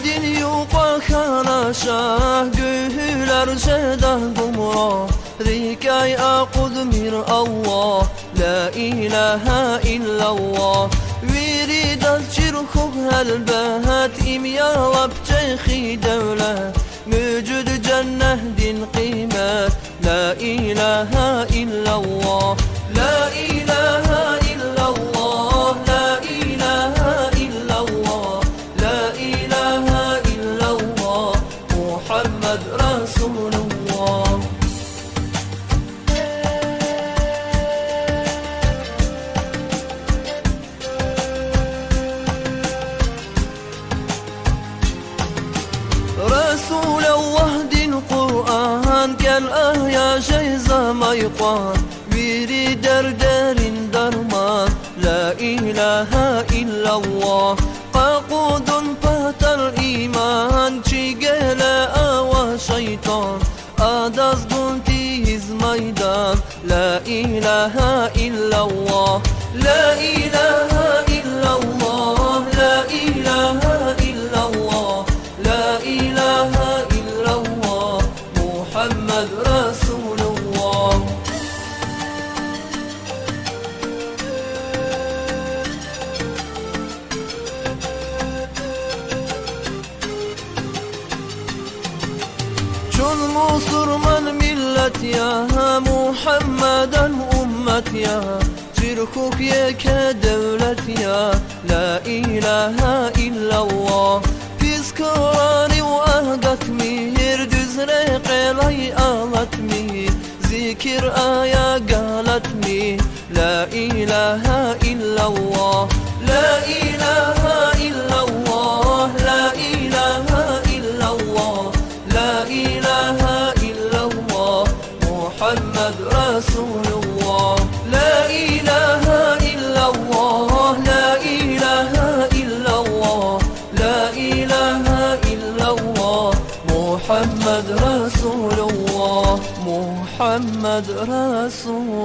geldin yuqa kanaşa, gühüler seda gumra, rikay aqud mir Allah, la ilaha illallah. Viridat çirkuk helbet, imyalap ceyhi devlet, mücud cennehdin kıymet, la ilahe illallah, la ilahe illallah, la ilahe illallah, la ilahe illallah, Muhammed Resulullah. رسول الله دين قرآن كالآه يا شيزا ميقان ويري دردارين درمان لا إله إلا الله قاقود فهت الإيمان چيقل آوى شيطان آداز قنتيز ميدان لا إله إلا الله لا إله إلا الله لا إله إلا الله لا إله إلا الله محمد رسول الله. Çün Müslüman millet ya, Muhammeden ümmet ya, çirkuk yeke devlet ya, la ilahe illallah. Kırani vahdat mihir, düzre qelay alat mihir, zikir aya galat mihir, la ilahe illallah, la ilahe illallah, la ilahe illallah, la ilahe illallah, Muhammed Resulullah, la ilahe illallah, la ilahe illallah, la ilahe illallah, Muhammed Resulullah, Muhammed Resulullah.